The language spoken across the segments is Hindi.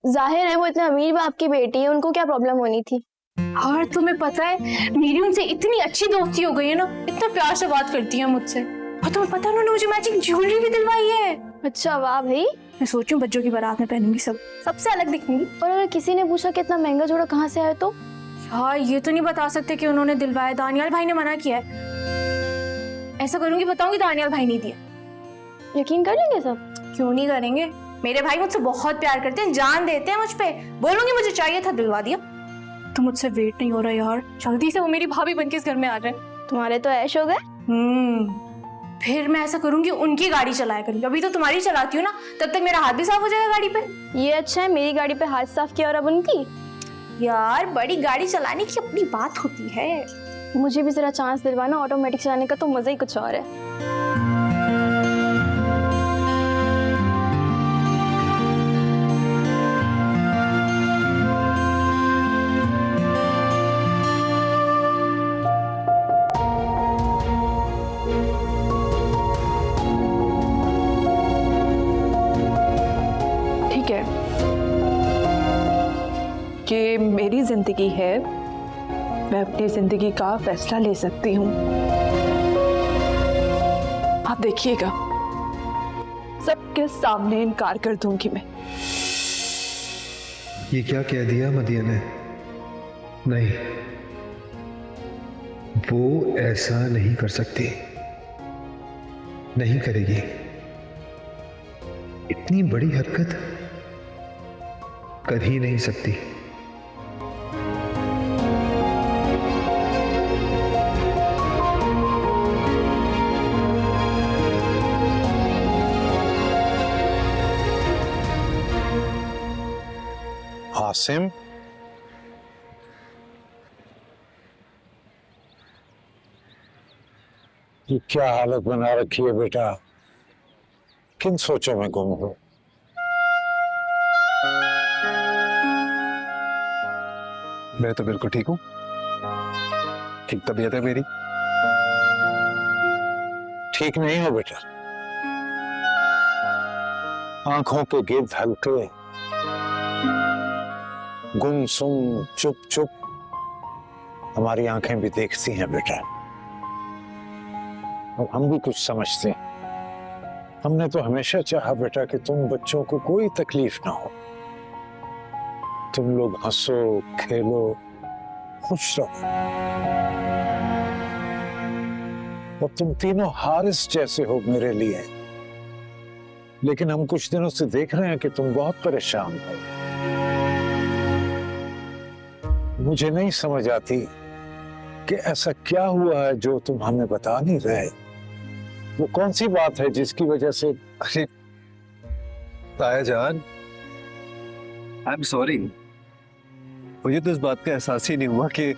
जाहिर है वो इतना अमीर बाप की बेटी है, उनको क्या प्रॉब्लम होनी थी। और तुम्हें पता है मेरी उनसे इतनी अच्छी दोस्ती हो गई है ना, इतना प्यार से बात करती है मुझसे। और तुम्हें पता है उन्होंने मुझे मैचिंग ज्वेलरी भी दिलवाई है। अच्छा वाह भाई। मैं सोच रही हूँ बच्चों की बारात में पहनूंगी, सबसे अलग दिखूंगी। और अगर किसी ने पूछा कि इतना महंगा जोड़ा कहाँ से आया तो? हाँ ये तो नहीं बता सकते कि उन्होंने दिलवाया, दानियाल भाई ने मना किया है। ऐसा करूंगी, बताऊंगी दानियाल भाई नहीं दिया। यकीन कर लेंगे सब? क्यों नहीं करेंगे, मेरे भाई मुझसे बहुत प्यार करते हैं, जान देते हैं मुझ पे। बोलूंगी मुझे चाहिए था, दिलवा दिया। तो मुझसे वेट नहीं हो रहा यार, जल्दी से वो मेरी भाभी बनके इस घर में आ जाए। तुम्हारे तो ऐश हो गए। फिर मैं ऐसा करूंगी उनकी गाड़ी चलाया करूंगी। अभी तो तुम्हारी चलाती हूँ ना, तब तक मेरा हाथ भी साफ हो जाएगा गाड़ी पे। ये अच्छा है, मेरी गाड़ी पे हाथ साफ किया और अब उनकी। यार बड़ी गाड़ी चलाने की अपनी बात होती है। मुझे भी जरा चांस दिलवाना, ऑटोमेटिक चलाने का तो मजा ही कुछ और है। ठीक है, ये मेरी जिंदगी है, मैं अपनी जिंदगी का फैसला ले सकती हूँ। आप देखिएगा, सबके सामने इनकार कर दूंगी मैं। ये क्या कह दिया मदिया ने? नहीं, वो ऐसा नहीं कर सकती, नहीं करेगी। इतनी बड़ी हरकत कर ही नहीं सकती। आसिम, ये क्या हालत बना रखी है बेटा? किन सोचों में गुम हो? मैं तो बिल्कुल ठीक हूं, ठीक तबीयत है मेरी। ठीक नहीं हो बेटा, आंखों के गिर्द हल्के, गुमसुम, चुप चुप हमारी आंखें भी देखती हैं बेटा, और हम भी कुछ समझते हैं। हमने तो हमेशा चाहा बेटा कि तुम बच्चों को कोई तकलीफ ना हो, तुम लोग हंसो खेलो खुश रहो, और तुम तीनों हारिस जैसे हो मेरे लिए। लेकिन हम कुछ दिनों से देख रहे हैं कि तुम बहुत परेशान हो। मुझे नहीं समझ आती कि ऐसा क्या हुआ है जो तुम हमें बता नहीं रहे। वो कौन सी बात है जिसकी वजह से? अरे ताया जान, आई एम सॉरी, मुझे तो इस बात का एहसास ही नहीं हुआ कि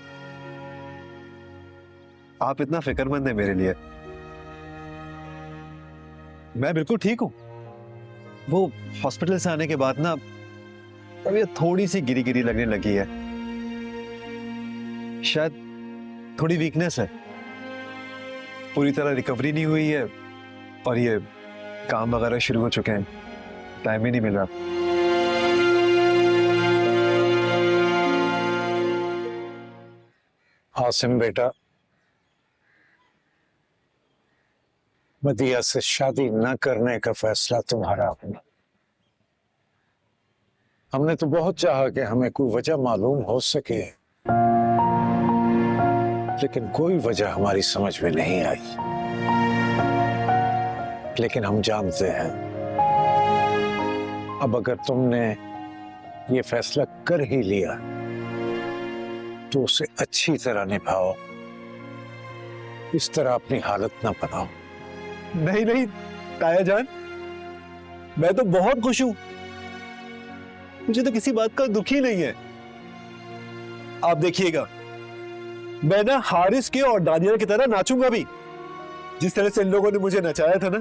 आप इतना फिक्रमंद है मेरे लिए। मैं बिल्कुल ठीक हूं। वो हॉस्पिटल से आने के बाद ना तबीयत थोड़ी सी गिरी गिरी लगने लगी है, शायद थोड़ी वीकनेस है, पूरी तरह रिकवरी नहीं हुई है, और ये काम वगैरह शुरू हो चुके हैं, टाइम ही नहीं मिल रहा। आसिम बेटा, मदिया से शादी न करने का फैसला तुम्हारा अपना। हमने तो बहुत चाहा कि हमें कोई वजह मालूम हो सके, लेकिन कोई वजह हमारी समझ में नहीं आई। लेकिन हम जानते हैं, अब अगर तुमने ये फैसला कर ही लिया तो उसे अच्छी तरह निभाओ, इस तरह अपनी हालत ना बनाओ। नहीं नहीं ताया जान, मैं तो बहुत खुश हूं, मुझे तो किसी बात का दुख ही नहीं है। आप देखिएगा, मैं ना हारिस के और दानियाल की तरह नाचूंगा भी, जिस तरह से इन लोगों ने मुझे नचाया था ना,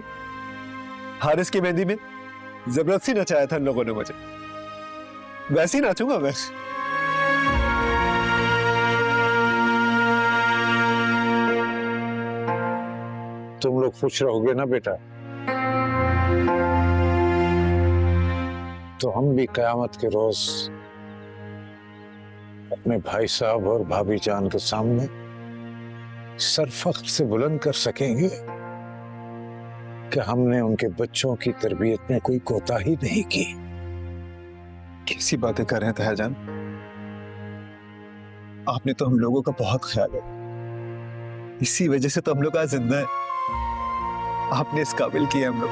हारिस की मेहंदी में जबरदस्ती नचाया था इन लोगों ने मुझे, वैसे ही नाचूंगा मैं। तुम लोग खुश रहोगे ना बेटा? तो हम भी क़यामत के रोज अपने भाई साहब और भाभी जान के सामने सर फख्र से बुलंद कर सकेंगे कि हमने उनके बच्चों की तरबियत में कोई कोताही नहीं की। कैसी बातें कर रहे हैं ताया जान? आपने तो हम लोगों का बहुत ख्याल रखा, इसी वजह से तो हम लोग आज जिंदा हैं। आपने इस काबिल किया हम लोग।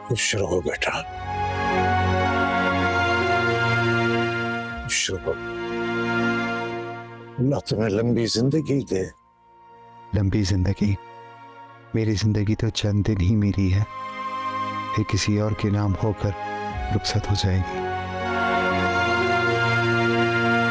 खुश रहो बेटा, खुश रहो। अल्लाह तुम्हें लंबी जिंदगी दे। लंबी जिंदगी? मेरी जिंदगी तो चंद दिन ही मेरी है, फिर किसी और के नाम होकर रुखसत हो जाएगी।